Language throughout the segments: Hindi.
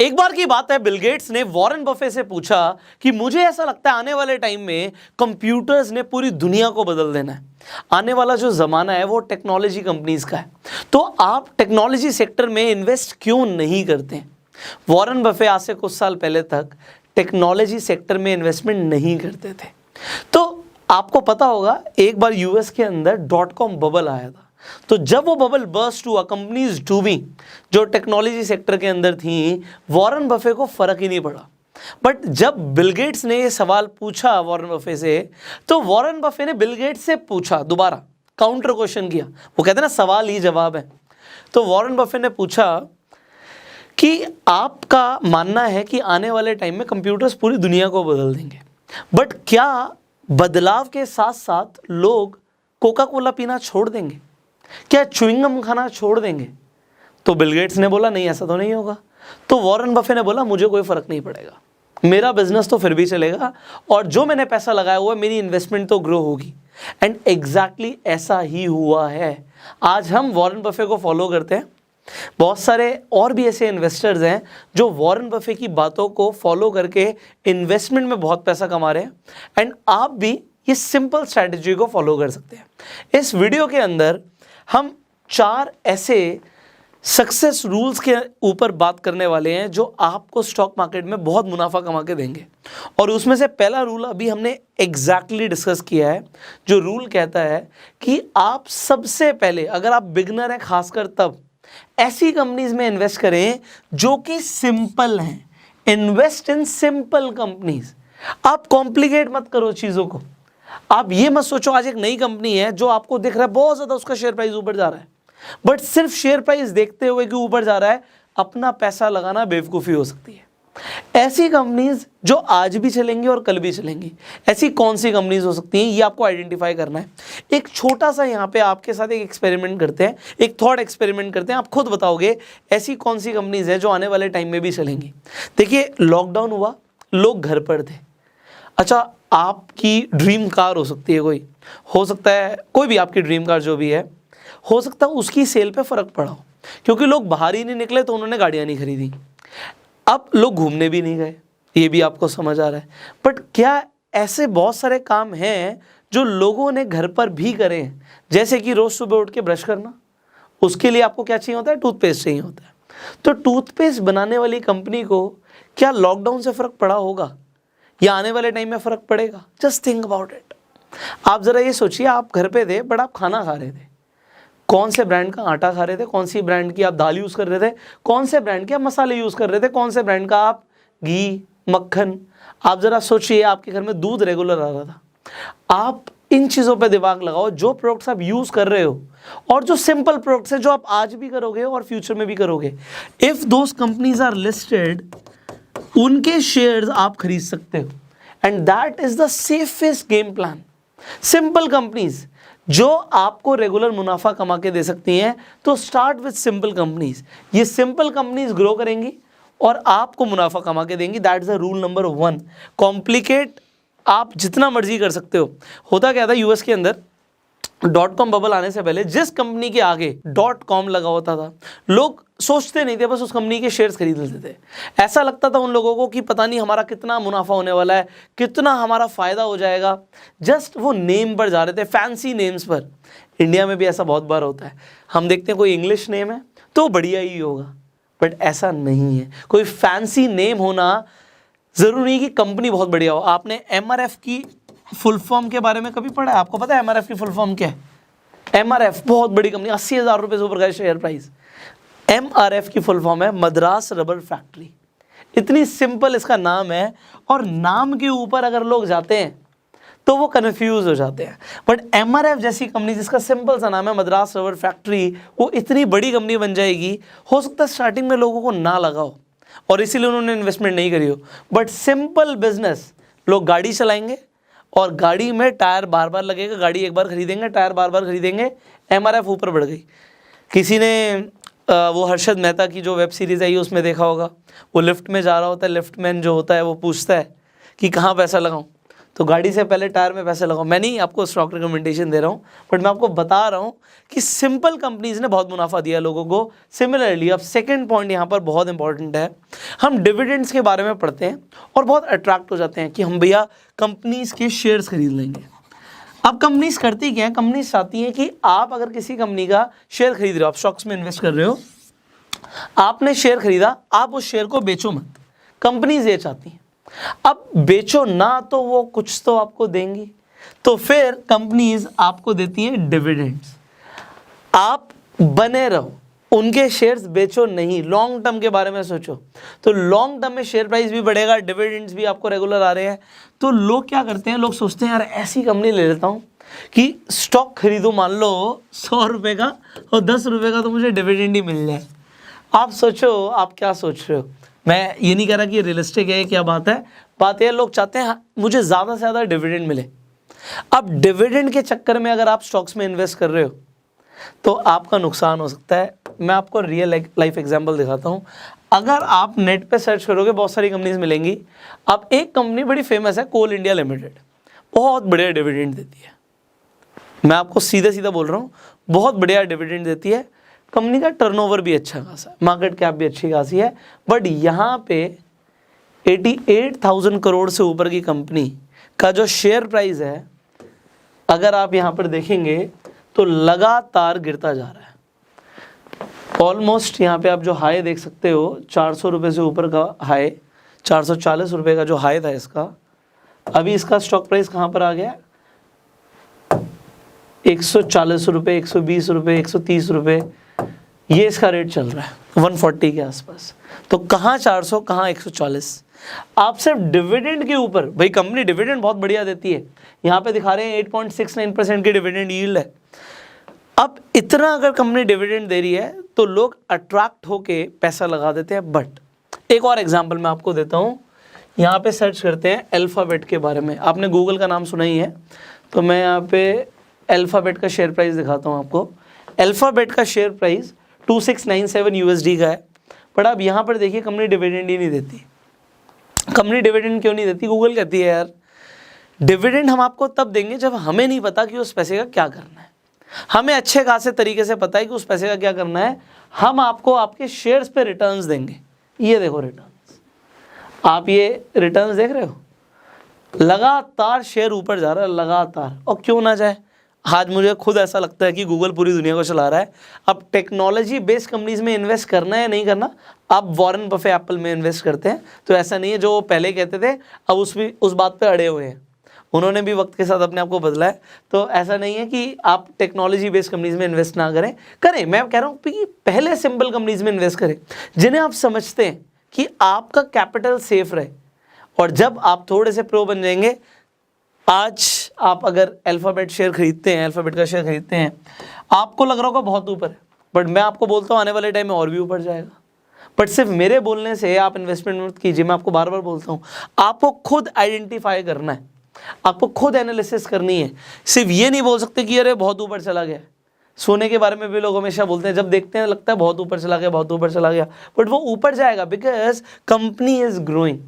एक बार की बात है, बिल गेट्स ने वॉरेन बफे से पूछा कि मुझे ऐसा लगता है आने वाले टाइम में कंप्यूटर्स ने पूरी दुनिया को बदल देना है। आने वाला जो ज़माना है वो टेक्नोलॉजी कंपनीज का है, तो आप टेक्नोलॉजी सेक्टर में इन्वेस्ट क्यों नहीं करते हैं? वॉरेन बफे आज से कुछ साल पहले तक टेक्नोलॉजी सेक्टर में इन्वेस्टमेंट नहीं करते थे। तो आपको पता होगा एक बार यूएस के अंदर .com बबल आया था, तो जब वो बबल बर्स्ट हुआ, कंपनीज डूबी जो टेक्नोलॉजी सेक्टर के अंदर थी, वॉरेन बफे को फर्क ही नहीं पड़ा। बट जब बिल गेट्स ने ये सवाल पूछा वॉरेन बफे से, तो वॉरेन बफे ने बिल गेट्स से पूछा, दोबारा काउंटर क्वेश्चन किया। वो कहते हैं ना, सवाल ही जवाब है। तो वॉरेन बफे ने पूछा कि आपका मानना है कि आने वाले टाइम में कंप्यूटर्स पूरी दुनिया को बदल देंगे, बट क्या बदलाव के साथ साथ लोग कोका कोला पीना छोड़ देंगे? क्या च्युइंगम खाना छोड़ देंगे? तो बिल गेट्स ने बोला नहीं, ऐसा तो नहीं होगा। तो वॉरेन बफे ने बोला मुझे कोई फर्क नहीं पड़ेगा, मेरा बिजनेस तो फिर भी चलेगा और जो मैंने पैसा लगाया हुआ है मेरी इन्वेस्टमेंट तो ग्रो होगी। एंड एग्जैक्टली ऐसा ही हुआ है। आज हम वॉरेन बफे को फॉलो करते हैं। बहुत सारे और भी ऐसे इन्वेस्टर्स हैं जो वॉरेन बफे की बातों को फॉलो करके इन्वेस्टमेंट में बहुत पैसा कमा रहे हैं। एंड आप भी ये सिंपल स्ट्रैटेजी को फॉलो कर सकते हैं। इस वीडियो के अंदर हम 4 ऐसे सक्सेस रूल्स के ऊपर बात करने वाले हैं जो आपको स्टॉक मार्केट में बहुत मुनाफा कमा के देंगे। और उसमें से पहला रूल अभी हमने एग्जैक्टली डिस्कस किया है, जो रूल कहता है कि आप सबसे पहले, अगर आप बिगनर हैं खासकर, तब ऐसी कंपनीज में इन्वेस्ट करें जो कि सिंपल हैं। Invest in simple companies. आप कॉम्प्लिकेट मत करो चीज़ों को। आप ये मत सोचो आज एक नई कंपनी है जो आपको दिख रहा है बहुत ज़्यादा उसका शेयर प्राइस ऊपर जा रहा है, बट सिर्फ शेयर प्राइस देखते हुए कि ऊपर जा रहा है अपना पैसा लगाना बेवकूफ़ी हो सकती है। ऐसी कंपनीज जो आज भी चलेंगी और कल भी चलेंगी, ऐसी कौन सी कंपनीज हो सकती हैं, ये आपको आइडेंटिफाई करना है। एक छोटा सा यहाँ पे आपके साथ एक एक्सपेरिमेंट करते हैं, एक थॉट एक्सपेरिमेंट करते हैं। आप खुद बताओगे ऐसी कौन सी कंपनीज है जो आने वाले टाइम में भी चलेंगी। देखिए, लॉकडाउन हुआ, लोग घर पर थे। अच्छा, आपकी ड्रीम कार हो सकती है, कोई हो सकता है, कोई भी आपकी ड्रीम कार जो भी है, हो सकता है उसकी सेल पे फ़र्क पड़ा हो, क्योंकि लोग बाहर ही नहीं निकले तो उन्होंने गाड़ियाँ नहीं खरीदी। अब लोग घूमने भी नहीं गए, ये भी आपको समझ आ रहा है। बट क्या ऐसे बहुत सारे काम हैं जो लोगों ने घर पर भी करे हैं, जैसे कि रोज़ सुबह उठ के ब्रश करना। उसके लिए आपको क्या चाहिए होता है? टूथपेस्ट चाहिए होता है। तो टूथपेस्ट बनाने वाली कंपनी को क्या लॉकडाउन से फ़र्क पड़ा होगा या आने वाले टाइम में फ़र्क पड़ेगा? Just think about it. आप ज़रा ये सोचिए, आप घर पे थे बट आप खाना खा रहे थे। कौन से ब्रांड का आटा खा रहे थे, कौन सी ब्रांड की आप दाल यूज़ कर रहे थे, कौन से ब्रांड के आप मसाले यूज़ कर रहे थे, कौन से ब्रांड का आप घी, मक्खन। आप ज़रा सोचिए, आपके घर में दूध रेगुलर आ रहा था। आप इन चीज़ों पे दिमाग लगाओ, जो प्रोडक्ट्स आप यूज़ कर रहे हो और जो सिंपल प्रोडक्ट्स हैं जो आप आज भी करोगे और फ्यूचर में भी करोगे। If those companies are listed, उनके शेयर्स आप खरीद सकते हो। And that is the safest game plan. Simple companies जो आपको रेगुलर मुनाफा कमा के दे सकती हैं, तो स्टार्ट विद सिंपल कंपनीज। ये सिंपल कंपनीज ग्रो करेंगी और आपको मुनाफा कमा के देंगी। That is the rule number 1। Complicate आप जितना मर्जी कर सकते हो। होता क्या था यूएस के अंदर, .com बबल आने से पहले जिस कंपनी के आगे .com लगा होता था, लोग सोचते नहीं थे, बस उस कंपनी के शेयर्स खरीद लेते थे। ऐसा लगता था उन लोगों को कि पता नहीं हमारा कितना मुनाफा होने वाला है, कितना हमारा फ़ायदा हो जाएगा। जस्ट वो नेम पर जा रहे थे, फैंसी नेम्स पर। इंडिया में भी ऐसा बहुत बार होता है, हम देखते हैं कोई इंग्लिश नेम है तो बढ़िया ही होगा, बट ऐसा नहीं है। कोई फैंसी नेम होना ज़रूरी नहीं कि कंपनी बहुत बढ़िया हो। आपने MRF की फुल फॉर्म के बारे में कभी पढ़ा है? आपको पता है MRF की फुल फॉर्म क्या है? MRF बहुत बड़ी कंपनी, 80,000 रुपये से ऊपर का शेयर प्राइस। MRF की फुल फॉर्म है मद्रास रबर फैक्ट्री। इतनी सिंपल इसका नाम है, और नाम के ऊपर अगर लोग जाते हैं तो वो कन्फ्यूज हो जाते हैं। बट MRF जैसी कंपनी जिसका सिंपल सा नाम है मद्रास रबर फैक्ट्री, वो इतनी बड़ी कंपनी बन जाएगी। हो सकता है स्टार्टिंग में लोगों को ना लगाओ और इसीलिए उन्होंने इन्वेस्टमेंट नहीं करी हो, बट सिंपल बिजनेस। लोग गाड़ी चलाएंगे और गाड़ी में टायर बार बार लगेगा, गाड़ी एक बार खरीदेंगे, टायर बार बार खरीदेंगे, MRF ऊपर बढ़ गई। किसी ने वो हर्षद मेहता की जो वेब सीरीज़ आई उसमें देखा होगा, वो लिफ्ट में जा रहा होता है, लिफ्ट मैन जो होता है वो पूछता है कि कहाँ पैसा लगाऊं, तो गाड़ी से पहले टायर में पैसे लगाओ। मैं नहीं आपको स्टॉक रिकमेंडेशन दे रहा हूँ, बट मैं आपको बता रहा हूँ कि सिंपल कंपनीज ने बहुत मुनाफा दिया लोगों को। सिमिलरली अब सेकंड पॉइंट यहाँ पर बहुत इंपॉर्टेंट है, हम डिविडेंड्स के बारे में पढ़ते हैं और बहुत अट्रैक्ट हो जाते हैं कि हम भैया कंपनीज के शेयर्स खरीद लेंगे। अब कंपनीज करती क्या है, कंपनीज चाहती हैं कि आप अगर किसी कंपनी का शेयर खरीद रहे हो, आप स्टॉक्स में इन्वेस्ट कर रहे हो, आपने शेयर खरीदा, आप उस शेयर को बेचो मत, कंपनीज ये चाहती हैं। अब बेचो ना तो वो कुछ तो आपको देंगी, तो फिर कंपनीज आपको देती हैं डिविडेंड्स। आप बने रहो, उनके शेयर्स बेचो नहीं, लॉन्ग टर्म के बारे में सोचो। तो लॉन्ग टर्म में शेयर प्राइस भी बढ़ेगा, डिविडेंड्स भी आपको रेगुलर आ रहे हैं। तो लोग क्या करते हैं, लोग सोचते हैं यार ऐसी कंपनी ले लेता हूँ कि स्टॉक खरीदो, मान लो 100 रुपये का और 10 रुपये का तो मुझे डिविडेंड ही मिल जाए। आप सोचो आप क्या सोच रहे हो। मैं ये नहीं कह रहा कि रियलिस्टिक है, क्या बात है, बात यह लोग चाहते हैं मुझे ज़्यादा से ज़्यादा डिविडेंड मिले। अब डिविडेंड के चक्कर में अगर आप स्टॉक्स में इन्वेस्ट कर रहे हो तो आपका नुकसान हो सकता है। मैं आपको रियल लाइफ एग्जांपल दिखाता हूँ। अगर आप नेट पे सर्च करोगे बहुत सारी कंपनीज मिलेंगी। अब एक कंपनी बड़ी फेमस है, कोल इंडिया लिमिटेड, बहुत बढ़िया डिविडेंड देती है। मैं आपको सीधा सीधा बोल रहा हूँ, बहुत बढ़िया डिविडेंड देती है। कंपनी का टर्नओवर भी अच्छा खासा है, मार्केट कैप भी अच्छी खासी है, बट यहाँ पे 88,000 करोड़ से ऊपर की कंपनी का जो शेयर प्राइस है, अगर आप यहाँ पर देखेंगे तो लगातार गिरता जा रहा है। ऑलमोस्ट यहाँ पे आप जो हाई देख सकते हो 400 रुपये से ऊपर का हाई, 440 रुपये का जो हाई था इसका, अभी इसका स्टॉक प्राइस कहाँ पर आ गया, 140 रुपये, 120 रुपये, 130 रुपये, ये इसका रेट चल रहा है 140 के आसपास। तो कहाँ 400, कहाँ 140। आप सिर्फ डिविडेंड के ऊपर, भाई कंपनी डिविडेंड बहुत बढ़िया देती है, यहाँ पे दिखा रहे हैं 8.69% की डिविडेंड यील्ड है। अब इतना अगर कंपनी डिविडेंड दे रही है तो लोग अट्रैक्ट होके पैसा लगा देते हैं। बट एक और एग्जांपल मैं आपको देता हूँ, यहाँ पे सर्च करते हैं अल्फाबेट के बारे में। आपने गूगल का नाम सुना ही है, तो मैं यहाँ पे अल्फाबेट का शेयर प्राइस दिखाता हूँ आपको। अल्फाबेट का शेयर प्राइस 2697 USD का है। बट अब यहाँ पर देखिए कंपनी डिविडेंड ही नहीं देती। कंपनी डिविडेंड क्यों नहीं देती? गूगल कहती है यार डिविडेंड हम आपको तब देंगे जब हमें नहीं पता कि उस पैसे का क्या करना है। हमें अच्छे खासे तरीके से पता है कि उस पैसे का क्या करना है, हम आपको आपके शेयर्स पे रिटर्न्स देंगे। ये देखो रिटर्न्स, आप ये रिटर्न्स देख रहे हो, लगातार शेयर ऊपर जा रहा है लगातार। और क्यों ना जाए, आज मुझे खुद ऐसा लगता है कि गूगल पूरी दुनिया को चला रहा है। अब टेक्नोलॉजी बेस्ड कंपनीज में इन्वेस्ट करना है या नहीं करना, अब वॉरेन बफे एप्पल में इन्वेस्ट करते हैं, तो ऐसा नहीं है जो पहले कहते थे अब उस बात पे अड़े हुए हैं। उन्होंने भी वक्त के साथ अपने आप को बदला है। तो ऐसा नहीं है कि आप टेक्नोलॉजी बेस्ड कंपनीज में इन्वेस्ट ना करें। मैं कह रहा हूँ कि पहले सिंपल कंपनीज में इन्वेस्ट करें जिन्हें आप समझते हैं कि आपका कैपिटल सेफ रहे। और जब आप थोड़े से प्रो बन जाएंगे, आज आप अगर अल्फाबेट शेयर खरीदते हैं, अल्फाबेट का शेयर खरीदते हैं, आपको लग रहा होगा बहुत ऊपर है, बट मैं आपको बोलता हूँ आने वाले टाइम में और भी ऊपर जाएगा। बट सिर्फ मेरे बोलने से आप इन्वेस्टमेंट मत कीजिए। मैं आपको बार बार बोलता हूँ, आपको खुद आइडेंटिफाई करना है, आपको खुद एनालिसिस करनी है। सिर्फ ये नहीं बोल सकते कि अरे बहुत ऊपर चला गया। सोने के बारे में भी लोग हमेशा बोलते हैं, जब देखते हैं लगता है बहुत ऊपर चला गया, बहुत ऊपर चला गया, बट वो ऊपर जाएगा बिकॉज कंपनी इज ग्रोइंग।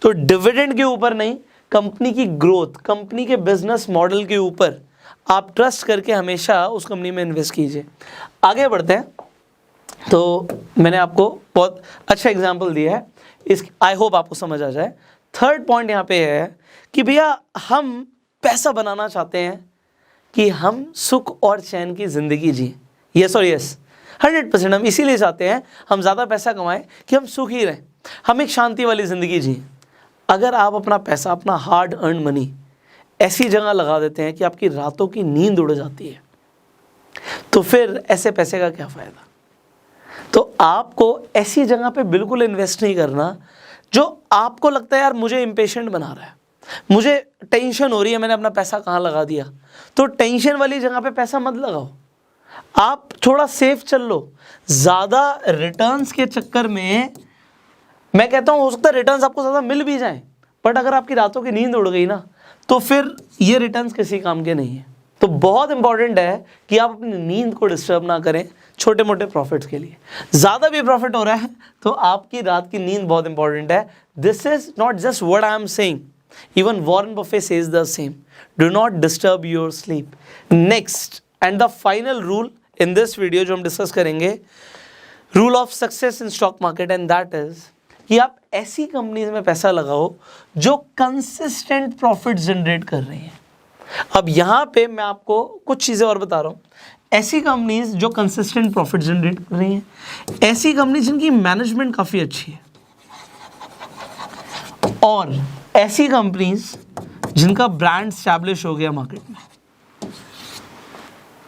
तो डिविडेंड के ऊपर नहीं, कंपनी की ग्रोथ, कंपनी के बिजनेस मॉडल के ऊपर आप ट्रस्ट करके हमेशा उस कंपनी में इन्वेस्ट कीजिए। आगे बढ़ते हैं। तो मैंने आपको बहुत अच्छा एग्जांपल दिया है, इस आई होप आपको समझ आ जाए। थर्ड पॉइंट यहाँ पे है कि भैया हम पैसा बनाना चाहते हैं कि हम सुख और चैन की ज़िंदगी जिए। यस और यस, 100% हम इसीलिए चाहते हैं हम ज़्यादा पैसा कमाएं कि हम सुखी रहें, हम एक शांति वाली ज़िंदगी जिए। अगर आप अपना पैसा, अपना हार्ड अर्न मनी ऐसी जगह लगा देते हैं कि आपकी रातों की नींद उड़ जाती है, तो फिर ऐसे पैसे का क्या फ़ायदा। तो आपको ऐसी जगह पे बिल्कुल इन्वेस्ट नहीं करना जो आपको लगता है यार मुझे इम्पेशेंट बना रहा है, मुझे टेंशन हो रही है, मैंने अपना पैसा कहाँ लगा दिया। तो टेंशन वाली जगह पे पैसा मत लगाओ, आप थोड़ा सेफ चल लो। ज़्यादा रिटर्न्स के चक्कर में मैं कहता हूँ हो सकता है रिटर्न्स आपको ज़्यादा मिल भी जाएं, बट अगर आपकी रातों की नींद उड़ गई ना, तो फिर ये रिटर्न्स किसी काम के नहीं है। तो बहुत इंपॉर्टेंट है कि आप अपनी नींद को डिस्टर्ब ना करें छोटे मोटे प्रॉफिट्स के लिए। ज़्यादा भी प्रॉफिट हो रहा है तो आपकी रात की नींद बहुत इंपॉर्टेंट है। This is not just what I am saying, even Warren Buffett says the same, do not disturb your sleep. Next and the final rule in this video जो हम डिस्कस करेंगे, rule of success in stock market, and that is कि आप ऐसी कंपनीज में पैसा लगाओ जो कंसिस्टेंट प्रॉफिट जनरेट कर रही हैं। अब यहां पे मैं आपको कुछ चीजें और बता रहा हूं। ऐसी कंपनीज जो कंसिस्टेंट प्रॉफिट जनरेट कर रही हैं, ऐसी कंपनीज जिनकी मैनेजमेंट काफी अच्छी है, और ऐसी कंपनीज जिनका ब्रांड स्टैब्लिश हो गया मार्केट में।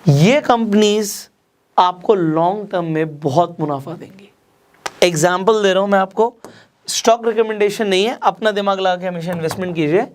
ये कंपनीज आपको लॉन्ग टर्म में बहुत मुनाफा देंगी। एग्जाम्पल दे रहा हूं मैं आपको, स्टॉक रिकमेंडेशन नहीं है, अपना दिमाग लगा के हमेशा इन्वेस्टमेंट कीजिए।